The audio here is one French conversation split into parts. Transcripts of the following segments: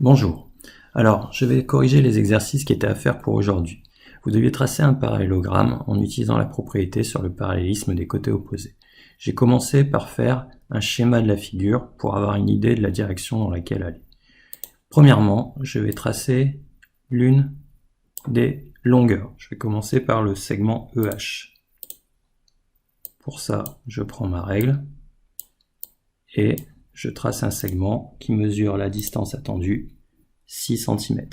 Bonjour. Alors, je vais corriger les exercices qui étaient à faire pour aujourd'hui. Vous deviez tracer un parallélogramme en utilisant la propriété sur le parallélisme des côtés opposés. J'ai commencé par faire un schéma de la figure pour avoir une idée de la direction dans laquelle aller. Premièrement, je vais tracer l'une des longueurs. Je vais commencer par le segment EH. Pour ça, je prends ma règle et je trace un segment qui mesure la distance attendue, 6 cm.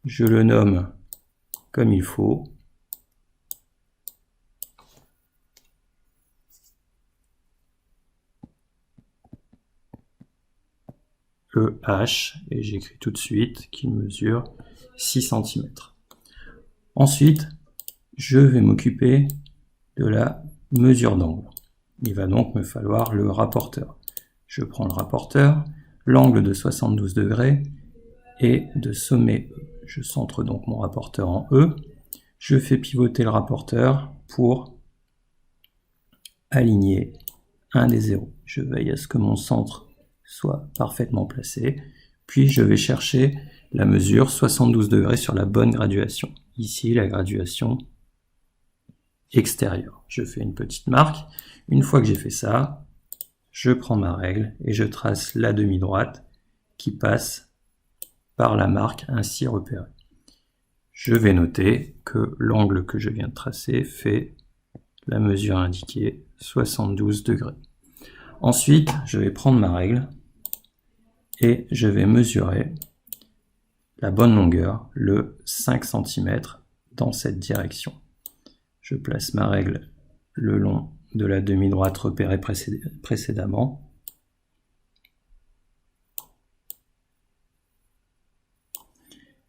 Je le nomme comme il faut. EH, et j'écris tout de suite qu'il mesure 6 cm. Ensuite, je vais m'occuper de la mesure d'angle. Il va donc me falloir le rapporteur. Je prends le rapporteur, l'angle de 72 degrés et de sommet E. Je centre donc mon rapporteur en E. Je fais pivoter le rapporteur pour aligner un des zéros. Je veille à ce que mon centre soit parfaitement placé. Puis je vais chercher la mesure 72 degrés sur la bonne graduation. Ici, la graduation extérieure. Je fais une petite marque. Une fois que j'ai fait ça, je prends ma règle et je trace la demi-droite qui passe par la marque ainsi repérée. Je vais noter que l'angle que je viens de tracer fait la mesure indiquée, 72 degrés. Ensuite, je vais prendre ma règle et je vais mesurer la bonne longueur, le 5 cm, dans cette direction. Je place ma règle le long de la demi-droite repérée précédemment.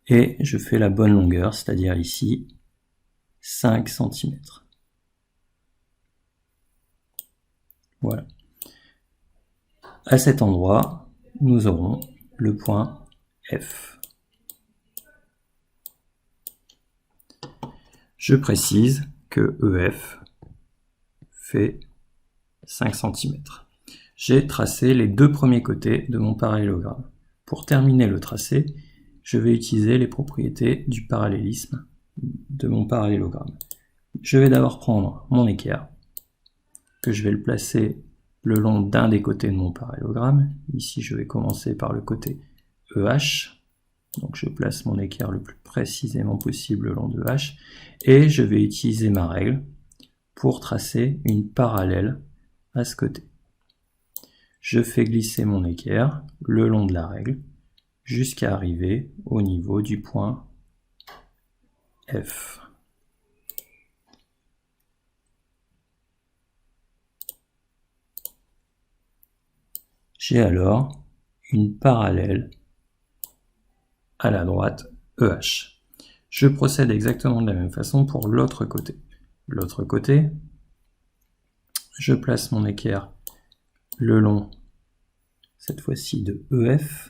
Et je fais la bonne longueur, c'est-à-dire ici, 5 cm. Voilà. À cet endroit, nous aurons le point F. Je précise que EF fait 5 cm. J'ai tracé les deux premiers côtés de mon parallélogramme. Pour terminer le tracé, je vais utiliser les propriétés du parallélisme de mon parallélogramme. Je vais d'abord prendre mon équerre, que je vais le placer le long d'un des côtés de mon parallélogramme. Ici, je vais commencer par le côté EH. Donc je place mon équerre le plus précisément possible le long de H. Et je vais utiliser ma règle pour tracer une parallèle à ce côté. Je fais glisser mon équerre le long de la règle jusqu'à arriver au niveau du point F. J'ai alors une parallèle à la droite EH. Je procède exactement de la même façon pour l'autre côté. L'autre côté, je place mon équerre le long, cette fois-ci de EF.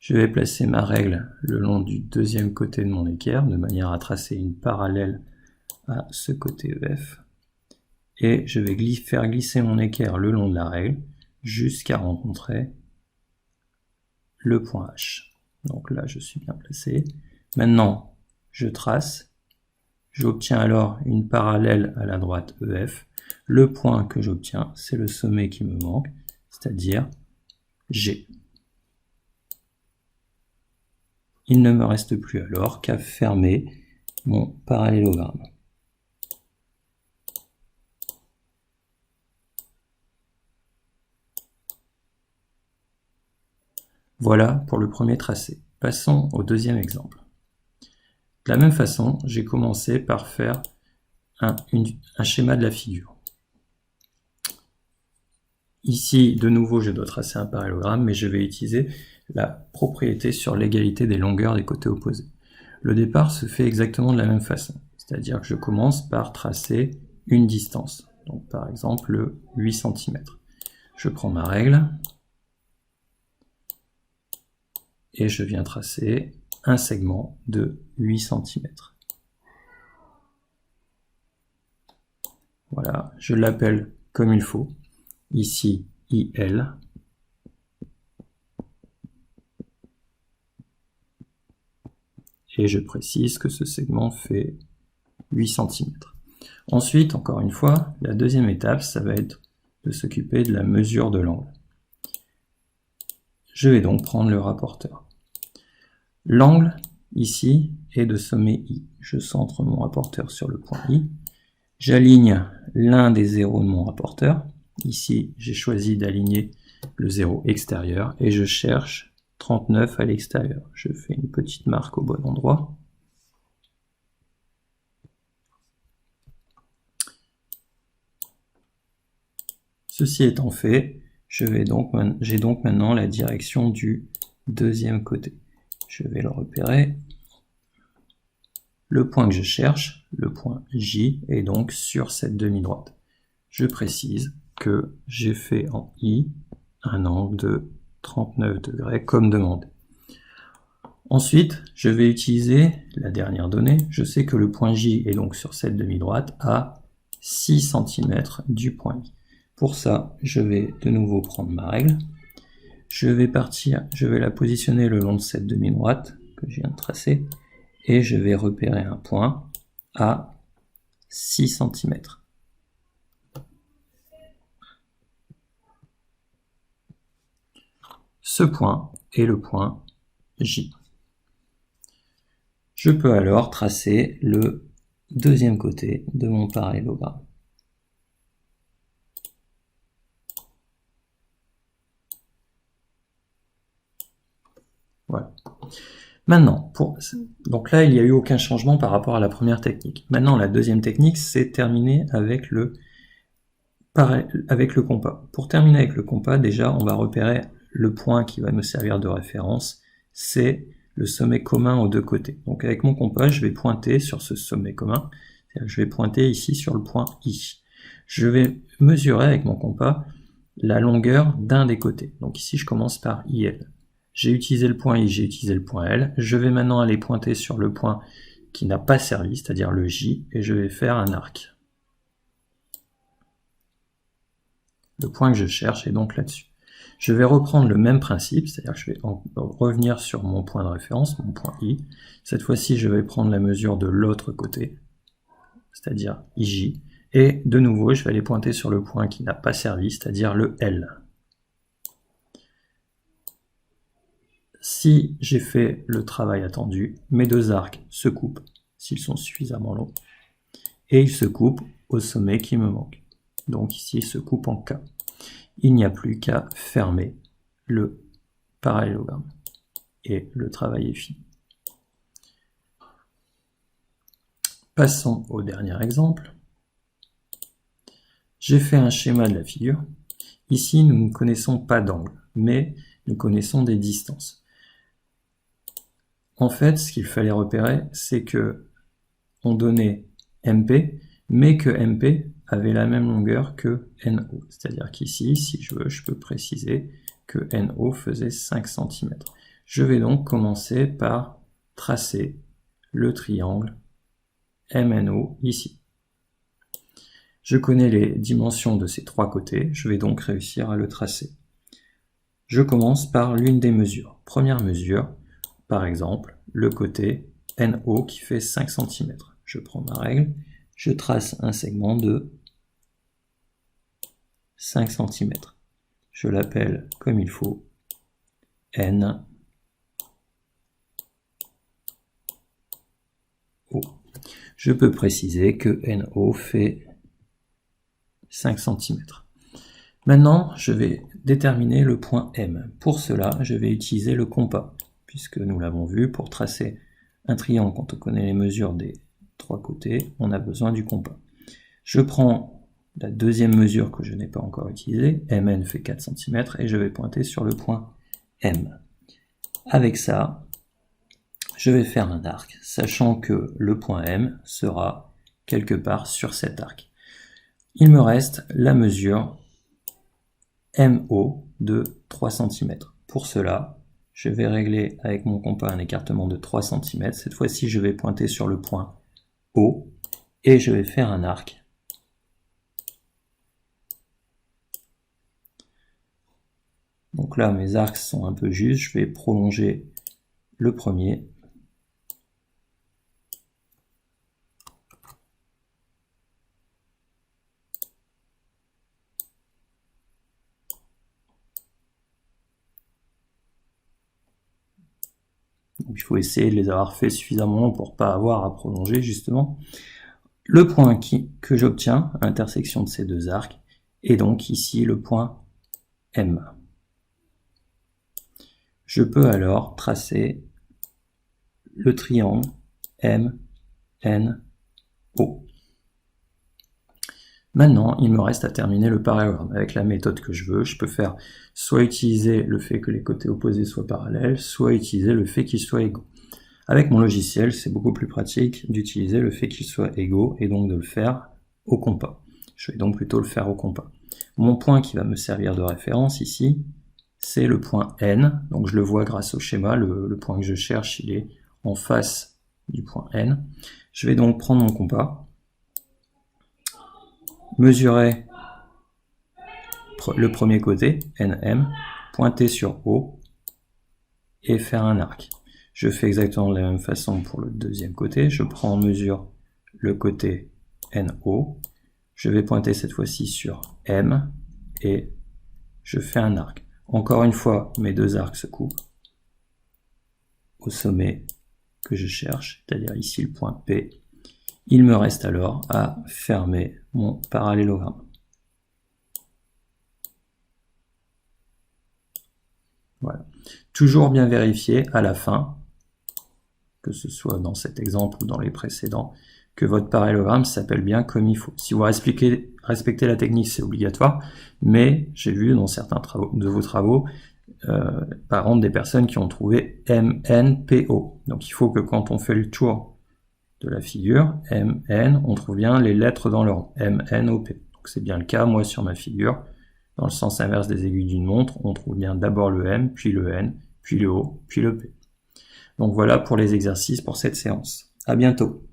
Je vais placer ma règle le long du deuxième côté de mon équerre, de manière à tracer une parallèle à ce côté EF. Et je vais faire glisser mon équerre le long de la règle jusqu'à rencontrer le point H. Donc là, je suis bien placé. Maintenant, je trace. J'obtiens alors une parallèle à la droite EF. Le point que j'obtiens, c'est le sommet qui me manque, c'est-à-dire G. Il ne me reste plus alors qu'à fermer mon parallélogramme. Voilà pour le premier tracé. Passons au deuxième exemple. De la même façon, j'ai commencé par faire un schéma de la figure. Ici, de nouveau, je dois tracer un parallélogramme, mais je vais utiliser la propriété sur l'égalité des longueurs des côtés opposés. Le départ se fait exactement de la même façon, c'est-à-dire que je commence par tracer une distance. donc par exemple le 8 cm. Je prends ma règle et je viens tracer un segment de 8 cm. Voilà, je l'appelle comme il faut, ici IL. Et je précise que ce segment fait 8 cm. Ensuite, encore une fois, la deuxième étape, ça va être de s'occuper de la mesure de l'angle. Je vais donc prendre le rapporteur. L'angle, ici, est de sommet I. Je centre mon rapporteur sur le point I. J'aligne l'un des zéros de mon rapporteur. Ici, j'ai choisi d'aligner le zéro extérieur et je cherche 39 à l'extérieur. Je fais une petite marque au bon endroit. Ceci étant fait, j'ai donc maintenant la direction du deuxième côté. Je vais le repérer. Le point que je cherche, le point J, est donc sur cette demi-droite. Je précise que j'ai fait en I un angle de 39 degrés comme demandé. Ensuite, je vais utiliser la dernière donnée. Je sais que le point J est donc sur cette demi-droite à 6 cm du point I. Pour ça, je vais de nouveau prendre ma règle. Je vais la positionner le long de cette demi-droite que je viens de tracer et je vais repérer un point à 6 cm. Ce point est le point J. Je peux alors tracer le deuxième côté de mon parallélogramme. Voilà. Maintenant, donc là, il n'y a eu aucun changement par rapport à la première technique. Maintenant, la deuxième technique, c'est terminer avec le compas. Pour terminer avec le compas, déjà, on va repérer le point qui va me servir de référence, c'est le sommet commun aux deux côtés. Donc avec mon compas, je vais pointer sur ce sommet commun, je vais pointer ici sur le point I. Je vais mesurer avec mon compas la longueur d'un des côtés. Donc ici, je commence par IL. J'ai utilisé le point I, j'ai utilisé le point L. Je vais maintenant aller pointer sur le point qui n'a pas servi, c'est-à-dire le J, et je vais faire un arc. Le point que je cherche est donc là-dessus. Je vais reprendre le même principe, c'est-à-dire que je vais revenir sur mon point de référence, mon point I. Cette fois-ci, je vais prendre la mesure de l'autre côté, c'est-à-dire IJ. Et de nouveau, je vais aller pointer sur le point qui n'a pas servi, c'est-à-dire le L. Si j'ai fait le travail attendu, mes deux arcs se coupent, s'ils sont suffisamment longs, et ils se coupent au sommet qui me manque. Donc ici, ils se coupent en K. Il n'y a plus qu'à fermer le parallélogramme. Et le travail est fini. Passons au dernier exemple. J'ai fait un schéma de la figure. Ici, nous ne connaissons pas d'angle, mais nous connaissons des distances. En fait, ce qu'il fallait repérer, c'est que on donnait MP, mais que MP avait la même longueur que NO. C'est-à-dire qu'ici, si je veux, je peux préciser que NO faisait 5 cm. Je vais donc commencer par tracer le triangle MNO ici. Je connais les dimensions de ces trois côtés, je vais donc réussir à le tracer. Je commence par l'une des mesures. Première mesure, par exemple, le côté NO qui fait 5 cm. Je prends ma règle, je trace un segment de 5 cm. Je l'appelle comme il faut NO. Je peux préciser que NO fait 5 cm. Maintenant, je vais déterminer le point M. Pour cela, je vais utiliser le compas, puisque nous l'avons vu, pour tracer un triangle, quand on connaît les mesures des trois côtés, on a besoin du compas. Je prends la deuxième mesure que je n'ai pas encore utilisée, MN fait 4 cm, et je vais pointer sur le point M. Avec ça, je vais faire un arc, sachant que le point M sera quelque part sur cet arc. Il me reste la mesure MO de 3 cm. Pour cela, je vais régler avec mon compas un écartement de 3 cm. Cette fois-ci, je vais pointer sur le point O et je vais faire un arc. Donc là, mes arcs sont un peu justes. Je vais prolonger le premier. Donc, il faut essayer de les avoir fait suffisamment pour ne pas avoir à prolonger, justement. Le point que j'obtiens à l'intersection de ces deux arcs est donc ici le point M. Je peux alors tracer le triangle M, N, O. Maintenant, il me reste à terminer le parallélogramme. Avec la méthode que je veux, je peux faire soit utiliser le fait que les côtés opposés soient parallèles, soit utiliser le fait qu'ils soient égaux. Avec mon logiciel, c'est beaucoup plus pratique d'utiliser le fait qu'ils soient égaux et donc de le faire au compas. Je vais donc plutôt le faire au compas. Mon point qui va me servir de référence ici, c'est le point N. Donc je le vois grâce au schéma, le point que je cherche, il est en face du point N. Je vais donc prendre mon compas, mesurer le premier côté, NM, pointer sur O et faire un arc. Je fais exactement de la même façon pour le deuxième côté. Je prends en mesure le côté NO. Je vais pointer cette fois-ci sur M et je fais un arc. Encore une fois, mes deux arcs se coupent au sommet que je cherche, c'est-à-dire ici le point P. Il me reste alors à fermer mon parallélogramme. Voilà. Toujours bien vérifier à la fin, que ce soit dans cet exemple ou dans les précédents, que votre parallélogramme s'appelle bien comme il faut. Si vous respectez la technique, c'est obligatoire, mais j'ai vu dans certains de vos travaux, par exemple des personnes qui ont trouvé MNPO. Donc il faut que quand on fait le tour de la figure, MN, on trouve bien les lettres dans l'ordre, MNOP. Donc c'est bien le cas, moi sur ma figure, dans le sens inverse des aiguilles d'une montre, on trouve bien d'abord le M, puis le N, puis le O, puis le P. Donc voilà pour les exercices pour cette séance. À bientôt.